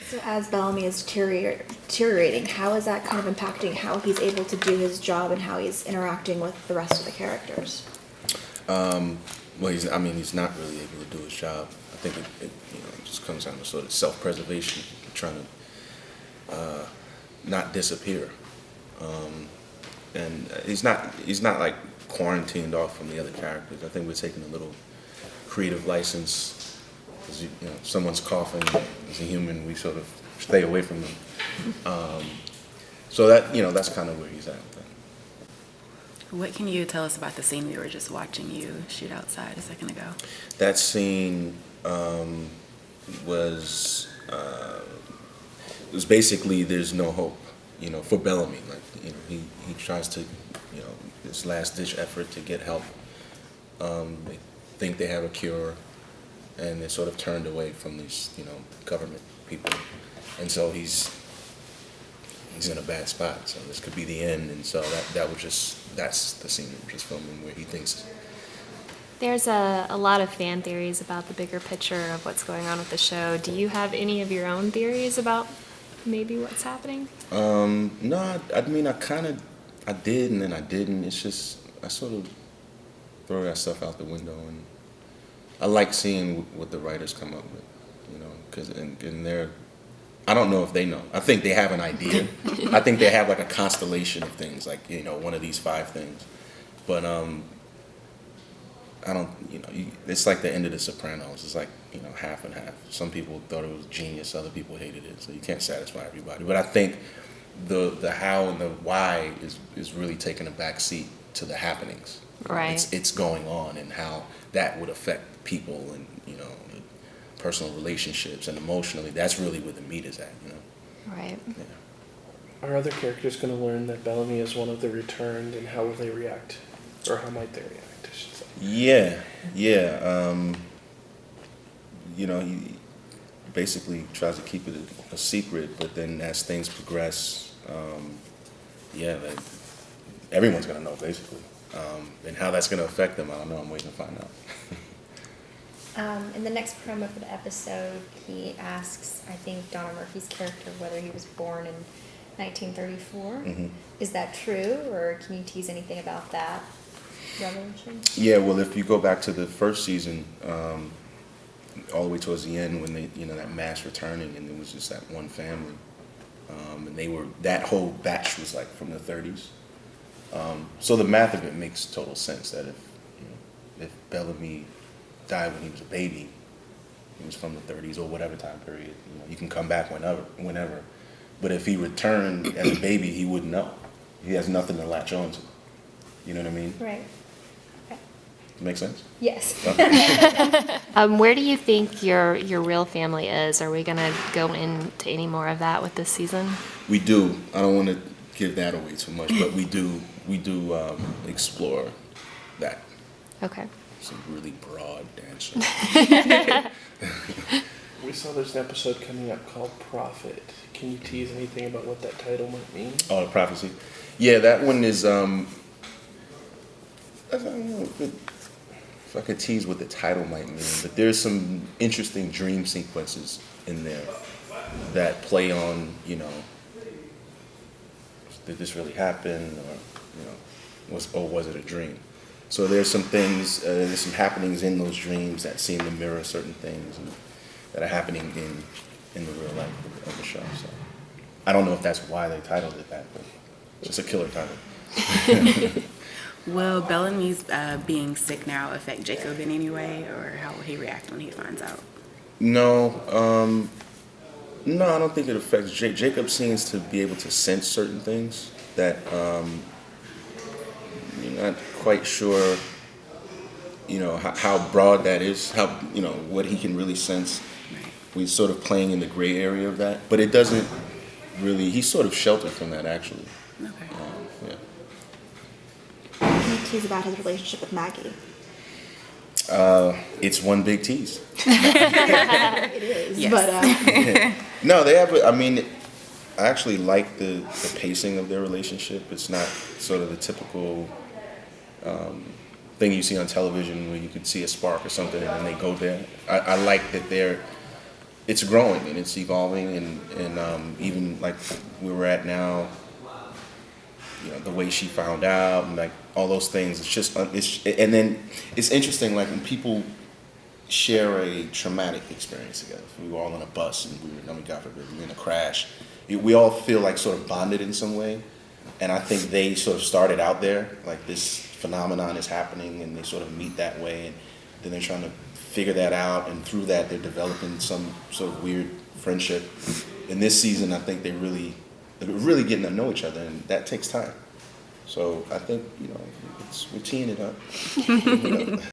So as Bellamy is deteriorating, how is that kind of impacting how he's able to do his job and how he's interacting with the rest of the characters? Well, he's not really able to do his job. I think it just comes down to sort of self-preservation, trying to not disappear. And he's not like quarantined off from the other characters. I think we're taking a little creative license. As if someone's coughing, as a human, we sort of stay away from them. So that's kind of where he's at. What can you tell us about the scene we were just watching you shoot outside a second ago? That scene was basically there's no hope, for Bellamy. Like, he tries to, this last ditch effort to get help. They think they have a cure, and they're sort of turned away from these, government people, and so he's in a bad spot. So this could be the end, and so that's the scene we're just filming where he thinks. There's a lot of fan theories about the bigger picture of what's going on with the show. Do you have any of your own theories about maybe what's happening? No, I mean, I did and then I didn't. It's just, I sort of throw that stuff out the window, and I like seeing what the writers come up with, because and they're, I don't know if they know. I think they have an idea. I think they have like a constellation of things, like, one of these 5 things. But I don't, it's like the end of The Sopranos. It's like, half and half. Some people thought it was genius, other people hated it. So you can't satisfy everybody. But I think the how and the why is really taking a back seat to the happenings. Right. It's going on, and how that would affect people, and personal relationships and emotionally. That's really where the meat is at. Right. Yeah. Are other characters going to learn that Bellamy is one of the returned, and how will they react? Or how might they react, I should say? Yeah. He basically tries to keep it a secret, but then as things progress, like, everyone's going to know, basically. And how that's going to affect them, I don't know. I'm waiting to find out. In the next promo for the episode, he asks, I think, Donna Murphy's character whether he was born in 1934. Mm-hmm. Is that true, or can you tease anything about that revelation? Yeah, well, if you go back to the first season, all the way towards the end, when they, that mass returning, and it was just that one family, and that whole batch was like from the 30s. So the math of it makes total sense that if Bellamy died when he was a baby, he was from the 30s or whatever time period, you can come back whenever. But if he returned as a baby, he wouldn't know. He has nothing to latch on to. You know what I mean? Right. Okay. Make sense? Yes. Where do you think your real family is? Are we going to go into any more of that with this season? We do. I don't want to give that away too much, but we do explore that. Okay. Some really broad answer. We saw there's an episode coming up called Prophet. Can you tease anything about what that title might mean? Oh, the prophecy. Yeah, that one is. I don't know if I could tease what the title might mean, but there's some interesting dream sequences in there that play on, did this really happen, or was it a dream? So there's some things, there's some happenings in those dreams that seem to mirror certain things that are happening in the real life of the show. So I don't know if that's why they titled it that, but it's a killer title. Will Bellamy's being sick now affect Jacob in any way, or how will he react when he finds out? No, I don't think it affects Jacob. Jacob seems to be able to sense certain things that you're not quite sure, how broad that is, how, what he can really sense. Right. We're sort of playing in the gray area of that, but it doesn't really, he's sort of sheltered from that, actually. Okay. Yeah. Can you tease about his relationship with Maggie? It's one big tease. It is, Yes. but No, they have. I actually like the pacing of their relationship. It's not sort of the typical thing you see on television where you could see a spark or something and then they go there. I like that it's growing and it's evolving, and even like where we're at now, you know, the way she found out and like all those things. It's just and then it's interesting, like when people share a traumatic experience together. If we were all on a bus and we were, I mean, God forbid, we were in a crash. We all feel like sort of bonded in some way, and I think they sort of started out there, like this phenomenon is happening, and they sort of meet that way, and then they're trying to figure that out, and through that they're developing some sort of weird friendship. In this season, I think they're really getting to know each other, and that takes time. So I think, you know, we're teeing it up.